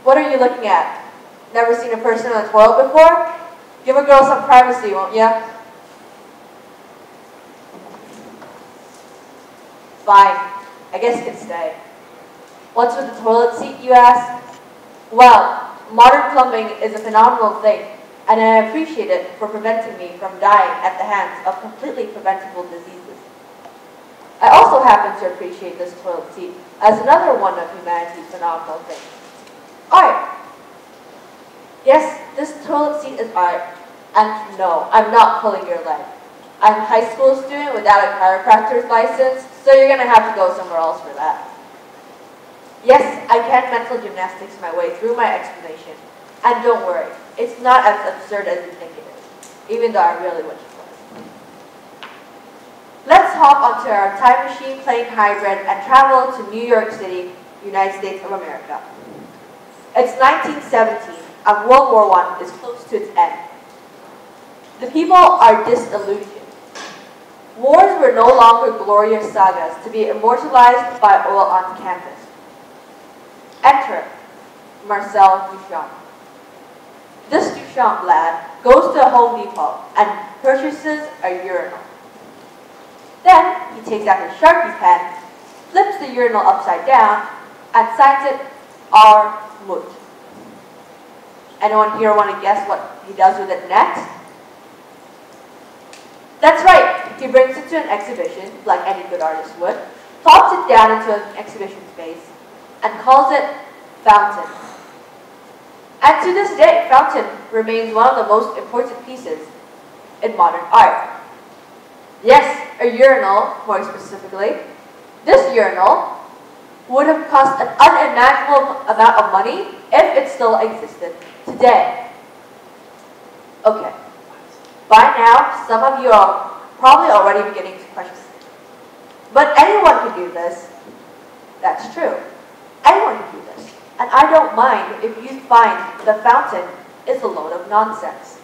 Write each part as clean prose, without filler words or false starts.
What are you looking at? Never seen a person on the toilet before? Give a girl some privacy, won't ya? Fine. I guess you can stay. What's with the toilet seat, you ask? Well, modern plumbing is a phenomenal thing, and I appreciate it for preventing me from dying at the hands of completely preventable diseases. I also happen to appreciate this toilet seat as another one of humanity's phenomenal things. Art. Yes, this toilet seat is art. And no, I'm not pulling your leg. I'm a high school student without a chiropractor's license, so you're going to have to go somewhere else for that. Yes, I can mental gymnastics my way through my explanation. And don't worry, it's not as absurd as you think it is, even though I really wish it was. Let's hop onto our time machine plane hybrid and travel to New York City, United States of America. It's 1917, and World War I is close to its end. The people are disillusioned. Wars were no longer glorious sagas to be immortalized by oil on canvas. Enter Marcel Duchamp. This Duchamp lad goes to Home Depot and purchases a urinal. Then he takes out his Sharpie pen, flips the urinal upside down, and signs it R. Mut. Anyone here want to guess what he does with it next? That's right, he brings it to an exhibition, like any good artist would, plops it down into an exhibition space, and calls it Fountain. And to this day, Fountain remains one of the most important pieces in modern art. Yes, a urinal, more specifically. This urinal would have cost an unimaginable amount of money if it still existed today. Okay. By now, some of you are probably already beginning to question it. But anyone can do this. That's true. Anyone can do this. And I don't mind if you find the fountain is a load of nonsense.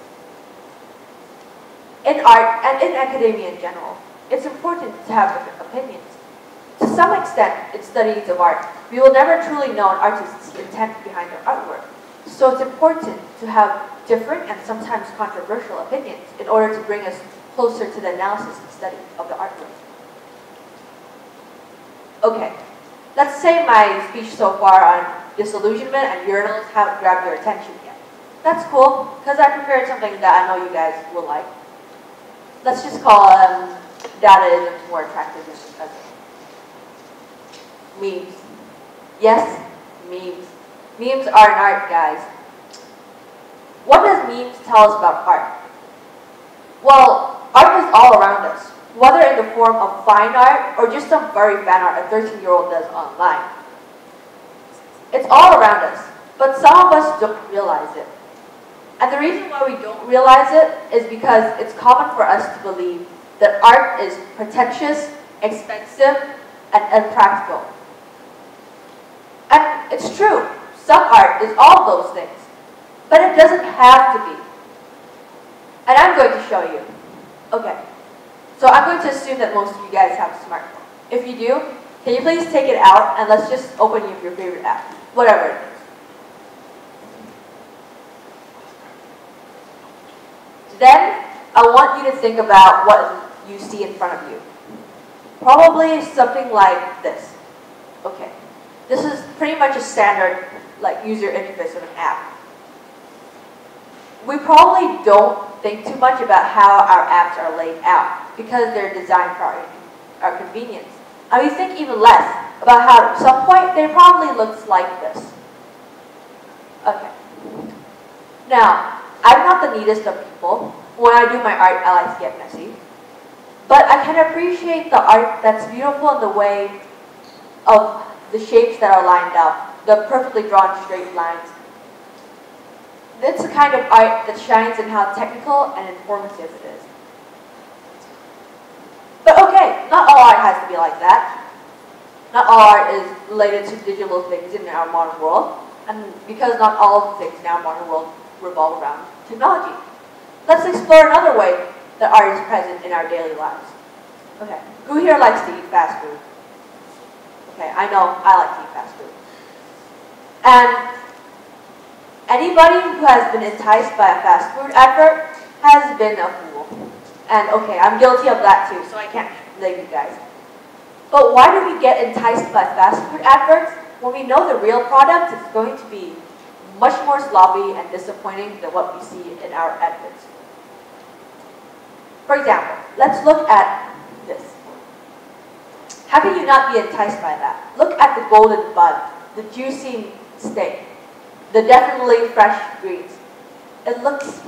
In art and in academia in general, it's important to have different opinions. To some extent, in studies of art, we will never truly know an artist's intent behind their artwork. So it's important to have different and sometimes controversial opinions in order to bring us closer to the analysis and study of the artwork. Okay, let's say my speech so far on disillusionment and urinals haven't grabbed your attention yet. That's cool, because I prepared something that I know you guys will like. Let's just call data isn't more attractive than the present. Memes. Yes, memes. Memes are an art, guys. What does memes tell us about art? Well, art is all around us, whether in the form of fine art or just some furry fan art a 13-year-old does online. It's all around us, but some of us don't realize it. And the reason why we don't realize it is because it's common for us to believe that art is pretentious, expensive, and impractical. And it's true, some art is all those things, but it doesn't have to be. And I'm going to show you. Okay, so I'm going to assume that most of you guys have a smartphone. If you do, can you please take it out and let's just open your favorite app, whatever it is. Then, I want you to think about what you see in front of you. Probably something like this. Okay, this is pretty much a standard user interface of an app. We probably don't think too much about how our apps are laid out because they're designed for our convenience. And we think even less about how at some point they probably looks like this. Okay. Now, I'm not the neatest of people. When I do my art, I like to get messy. But I can appreciate the art that's beautiful in the way of the shapes that are lined up, the perfectly drawn straight lines. It's the kind of art that shines in how technical and informative it is. But okay, not all art has to be like that. Not all art is related to digital things in our modern world, and because not all things in our modern world revolve around technology. Let's explore another way that art is present in our daily lives. Okay, who here likes to eat fast food? Okay, I know I like to eat fast food. And Anybody who has been enticed by a fast food advert has been a fool. And okay, I'm guilty of that too, so I can't blame you guys. But why do we get enticed by fast food adverts when we know the real product is going to be much more sloppy and disappointing than what we see in our adverts? For example, let's look at this. How can you not be enticed by that? Look at the golden bun, the juicy steak, the definitely fresh greens. It looks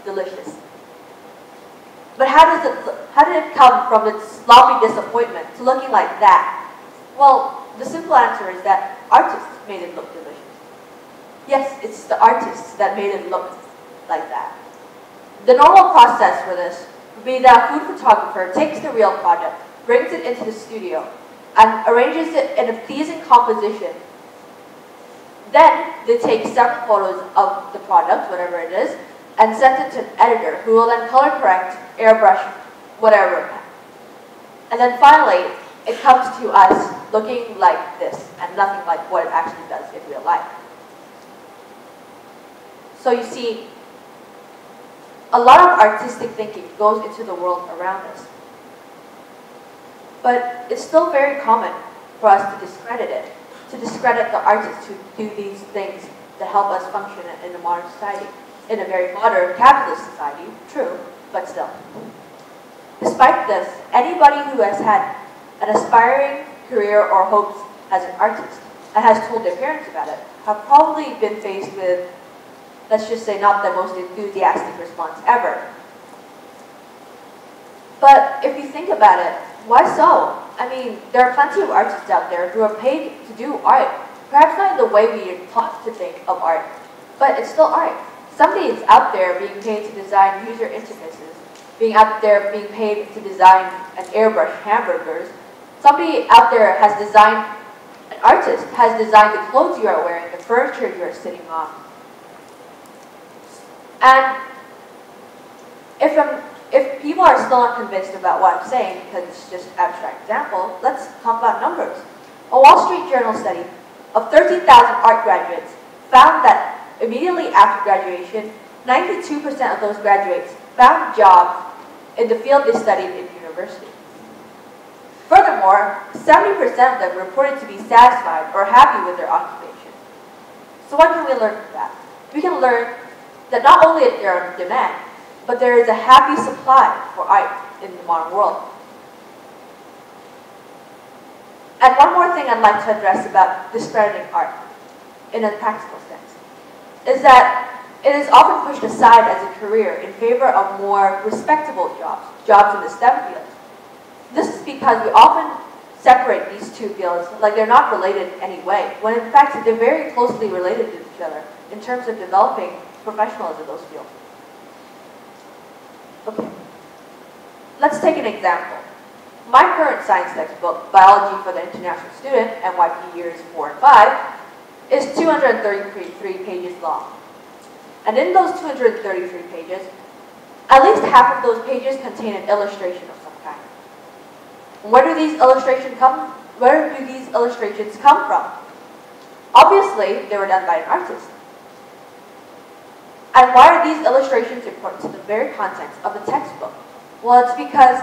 delicious. But how did it come from its sloppy disappointment to looking like that? Well, the simple answer is that artists made it look delicious. Yes, it's the artists that made it look like that. The normal process for this would be that a food photographer takes the real product, brings it into the studio, and arranges it in a pleasing composition. Then they take several photos of the product, whatever it is, and send it to an editor who will then color correct, airbrush, whatever. And then finally, it comes to us looking like this and nothing like what it actually does in real life. So you see, a lot of artistic thinking goes into the world around us. But it's still very common for us to discredit it, to discredit the artists who do these things that help us function in a modern society. In a very modern capitalist society, true, but still. Despite this, anybody who has had an aspiring career or hopes as an artist and has told their parents about it have probably been faced with, let's just say, not the most enthusiastic response ever. But if you think about it, why so? I mean, there are plenty of artists out there who are paid to do art. Perhaps not in the way we are taught to think of art, but it's still art. Somebody is out there being paid to design user interfaces, being out there being paid to design and airbrush hamburgers. Somebody out there has designed, an artist has designed the clothes you are wearing, the furniture you are sitting on. And if people are still not convinced about what I'm saying, because it's just an abstract example, let's talk about numbers. A Wall Street Journal study of 13,000 art graduates found that immediately after graduation, 92% of those graduates found jobs in the field they studied in university. Furthermore, 70% of them reported to be satisfied or happy with their occupation. So what can we learn from that? We can learn that not only is there a demand, but there is a happy supply for art in the modern world. And one more thing I'd like to address about discrediting art in a practical sense is that it is often pushed aside as a career in favor of more respectable jobs in the STEM field. This is because we often separate these two fields like they're not related in any way, when in fact they're very closely related to each other in terms of developing professionals in those fields. Okay, let's take an example. My current science textbook, Biology for the International Student, NYP years 4 and 5, is 233 pages long. And in those 233 pages, at least half of those pages contain an illustration of some kind. Where do these illustrations come from? Obviously, they were done by an artist. And why are these illustrations important to the very content of the textbook? Well, it's because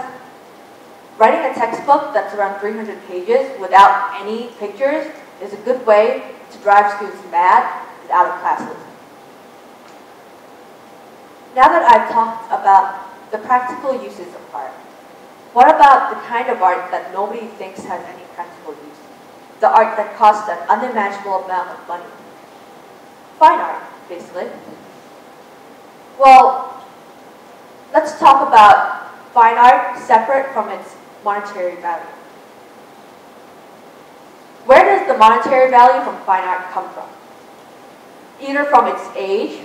writing a textbook that's around 300 pages without any pictures is a good way to drive students mad and out of classes. Now that I've talked about the practical uses of art, what about the kind of art that nobody thinks has any practical use? The art that costs an unimaginable amount of money. Fine art, basically. Well, let's talk about fine art separate from its monetary value. Where does the monetary value from fine art come from? Either from its age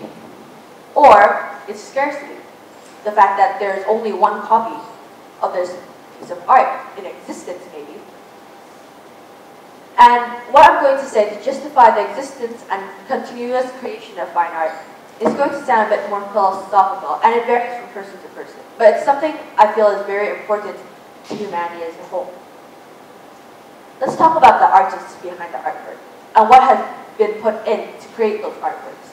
or its scarcity. The fact that there's only one copy of this piece of art in existence, maybe. And what I'm going to say to justify the existence and continuous creation of fine art is going to sound a bit more philosophical, and it varies from person to person. But it's something I feel is very important to humanity as a whole. Let's talk about the artists behind the artwork and what has been put in to create those artworks.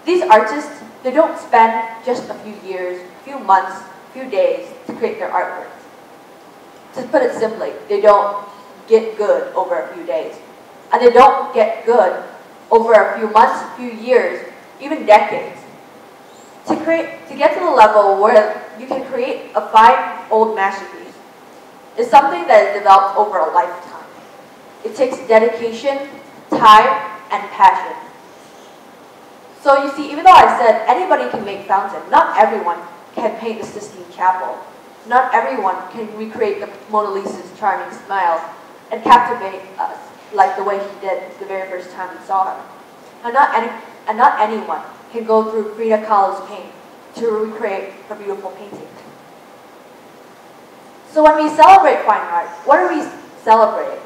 These artists, they don't spend just a few years, few months, few days to create their artworks. To put it simply, they don't get good over a few days. And they don't get good over a few months, few years, even decades. To get to the level where you can create a fine old masterpiece is something that is developed over a lifetime. It takes dedication, time, and passion. So you see, even though I said anybody can make fountain, not everyone can paint the Sistine Chapel. Not everyone can recreate the Mona Lisa's charming smile and captivate us like the way he did the very first time we saw her. And not anyone can go through Frida Kahlo's pain to recreate her beautiful painting. So when we celebrate fine art, what are we celebrating?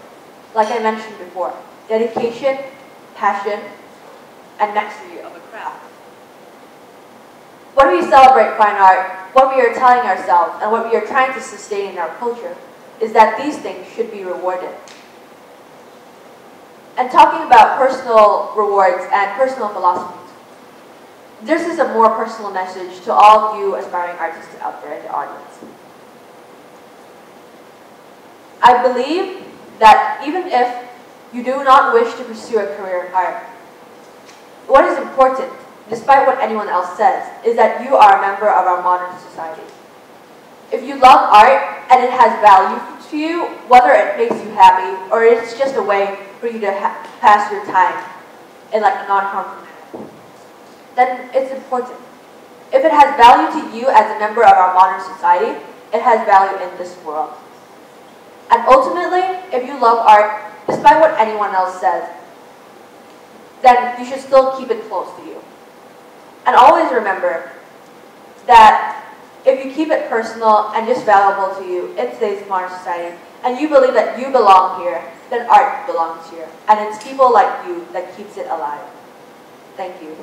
Like I mentioned before, dedication, passion, and mastery of a craft. When we celebrate fine art, what we are telling ourselves and what we are trying to sustain in our culture is that these things should be rewarded. And talking about personal rewards and personal philosophies, this is a more personal message to all of you aspiring artists out there in the audience. I believe that even if you do not wish to pursue a career in art, what is important, despite what anyone else says, is that you are a member of our modern society. If you love art and it has value to you, whether it makes you happy or it's just a way for you to pass your time in like a non-harmful manner, then it's important. If it has value to you as a member of our modern society, it has value in this world. And ultimately, if you love art, despite what anyone else says, then you should still keep it close to you. And always remember that if you keep it personal and just valuable to you in today's modern society, and you believe that you belong here, then art belongs here. And it's people like you that keeps it alive. Thank you.